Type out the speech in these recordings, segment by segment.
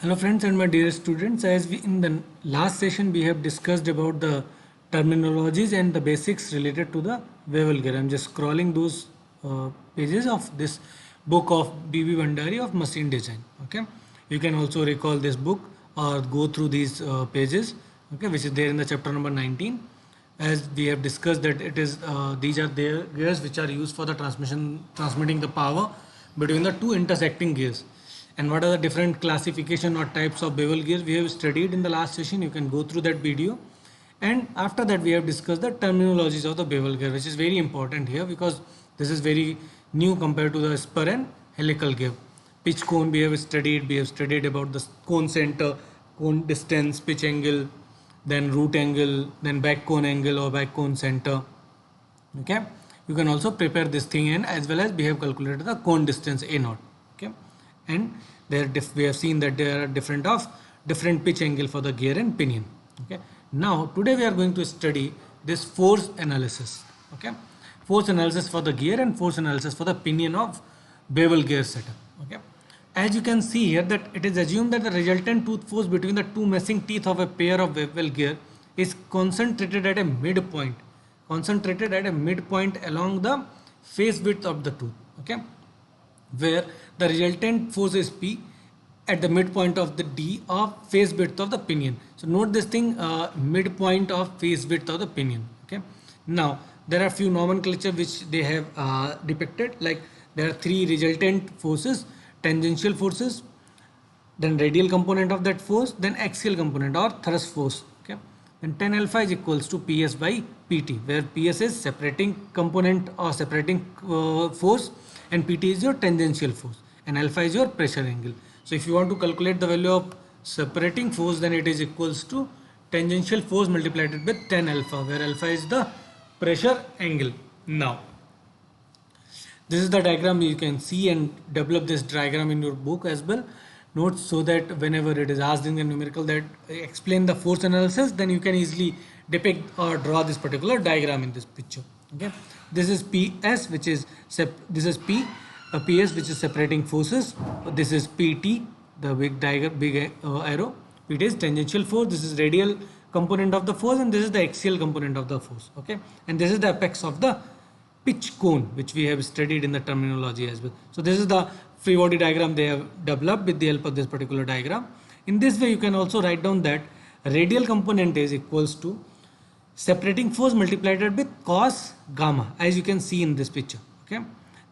Hello friends and my dear students, as we in the last session we have discussed about the terminologies and the basics related to the Weyl gear. I'm just scrolling those pages of this book of B.B. Bhandari of machine design. Okay, you can also recall this book or go through these pages, okay, which is there in the chapter number 19. As we have discussed that it is these are their gears which are used for the transmitting the power between the two intersecting gears. And what are the different classification or types of bevel gears we have studied in the last session. You can go through that video. And after that we have discussed the terminologies of the bevel gear, which is very important here because this is very new compared to the spur and helical gear. Pitch cone we have studied about the cone center, cone distance, pitch angle, then root angle, then back cone angle or back cone center. Okay, you can also prepare this thing, and as well as we have calculated the cone distance a naught. Okay, and there we have seen that there are different pitch angle for the gear and pinion. Okay, now today we are going to study this force analysis. Okay, force analysis for the gear and force analysis for the pinion of bevel gear setup. Okay, as you can see here that it is assumed that the resultant tooth force between the two meshing teeth of a pair of bevel gear is concentrated at a midpoint along the face width of the tooth. Okay, where the resultant force is P at the midpoint of the D of face width of the pinion. So note this thing, midpoint of face width of the pinion. Okay, now there are few nomenclature which they have depicted, like there are three resultant forces: tangential forces, then radial component of that force, then axial component or thrust force. Okay, then tan alpha is equals to PS by PT, where PS is separating component or separating force, and PT is your tangential force, and alpha is your pressure angle. So if you want to calculate the value of separating force, then it is equals to tangential force multiplied with tan alpha, where alpha is the pressure angle. Now this is the diagram. You can see and develop this diagram in your book as well. Note so that whenever it is asked in the numerical that explain the force analysis, then you can easily depict or draw this particular diagram in this picture. Okay, this is PS, which is this is PS, which is separating forces. This is PT, the big arrow. PT is tangential force. This is radial component of the force, and this is the axial component of the force. Okay, and this is the apex of the pitch cone, which we have studied in the terminology as well. So this is the free body diagram they have developed with the help of this particular diagram. In this way you can also write down that radial component is equals to separating force multiplied with cos gamma, as you can see in this picture. Okay,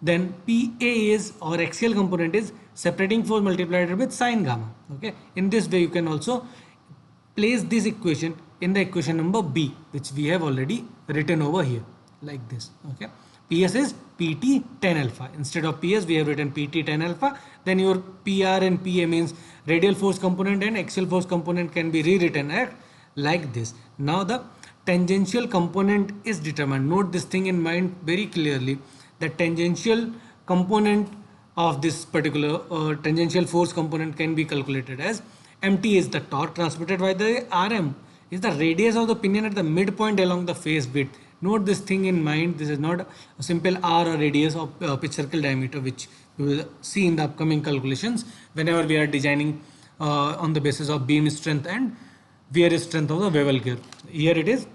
then PA is, or axial component is, separating force multiplied with sin gamma. Okay, in this way you can also place this equation in the equation number B, which we have already written over here like this. Okay, PS is PT tan alpha. Instead of PS we have written PT tan alpha. Then your PR and PA means radial force component and axial force component can be rewritten at like this. Now the tangential component is determined. Note this thing in mind very clearly. The tangential component of this particular tangential force component can be calculated as MT is the torque transmitted by the RM is the radius of the pinion at the midpoint along the face width. Note this thing in mind. This is not a simple R or radius of pitch circle diameter, which we will see in the upcoming calculations whenever we are designing on the basis of beam strength and wear strength of the bevel gear. Here it is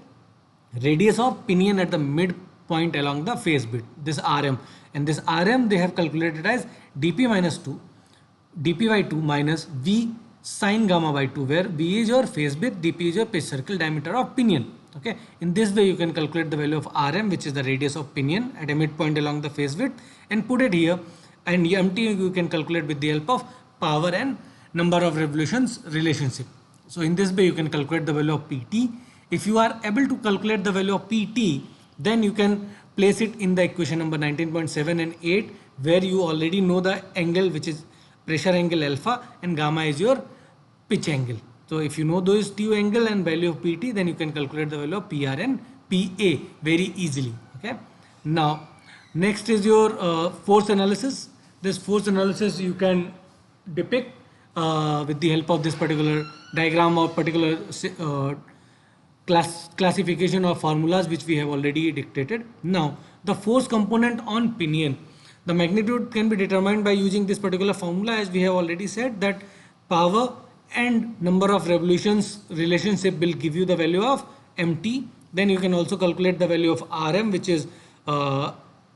radius of pinion at the midpoint along the face width, this RM, and this RM they have calculated as dp minus 2 dp by 2 minus V sin gamma by 2, where V is your face width, dp is your pitch circle diameter of pinion. Okay, in this way you can calculate the value of RM, which is the radius of pinion at a midpoint along the face width, and put it here, and MT you can calculate with the help of power and number of revolutions relationship. So in this way you can calculate the value of PT. If you are able to calculate the value of PT, then you can place it in the equation number 19.7 and 8, where you already know the angle, which is pressure angle alpha, and gamma is your pitch angle. So if you know those two angle and value of PT, then you can calculate the value of PR and PA very easily. Okay, now next is your force analysis. This force analysis you can depict with the help of this particular diagram or particular classification of formulas which we have already dictated. Now the force component on pinion, the magnitude can be determined by using this particular formula, as we have already said that power and number of revolutions relationship will give you the value of mt. Then you can also calculate the value of rm, which is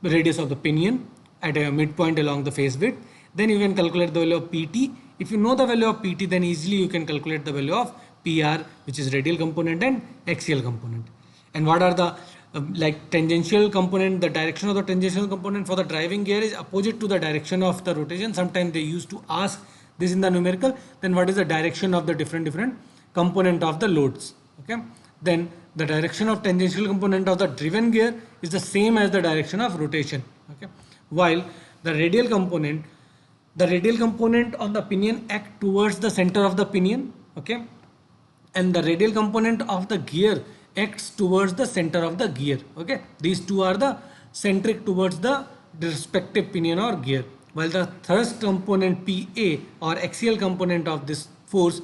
radius of the pinion at a midpoint along the phase width. Then you can calculate the value of pt. If you know the value of pt, then easily you can calculate the value of pr, which is radial component and axial component. And what are the like tangential component? The direction of the tangential component for the driving gear is opposite to the direction of the rotation. Sometimes they used to ask this in the numerical. Then what is the direction of the different component of the loads? Okay. Then the direction of tangential component of the driven gear is the same as the direction of rotation. Okay. While the radial component on the pinion act towards the center of the pinion. Okay. And the radial component of the gear acts towards the center of the gear. Okay, these two are the centric towards the respective pinion or gear, while the thrust component PA or axial component of this force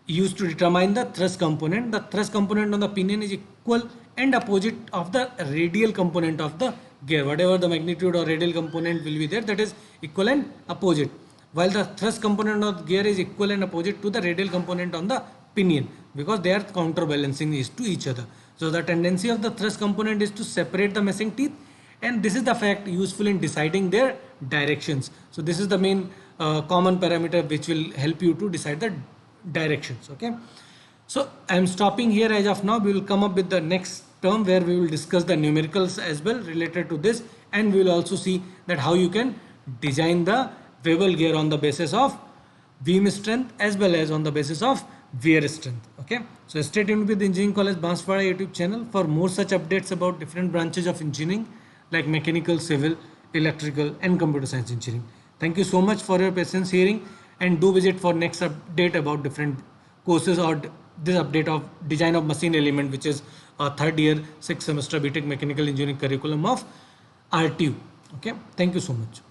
used to determine the thrust component. The thrust component on the pinion is equal and opposite of the radial component of the gear. Whatever the magnitude or radial component will be there, that is equal and opposite, while the thrust component of the gear is equal and opposite to the radial component on the pinion, because they are counterbalancing to each other. So the tendency of the thrust component is to separate the meshing teeth, and this is the fact useful in deciding their directions. So this is the main common parameter which will help you to decide the directions. Okay, so I am stopping here as of now. We will come up with the next term where we will discuss the numericals as well related to this, and we will also see that how you can design the Weibull gear on the basis of beam strength as well as on the basis of wear strength. Okay, so stay tuned with the Engineering College Banswara YouTube channel for more such updates about different branches of engineering like mechanical, civil, electrical and computer science engineering. Thank you so much for your patience hearing, and do visit for next update about different courses or this update of design of machine element, which is a third year 6th semester BTech mechanical engineering curriculum of RTU. Okay, thank you so much.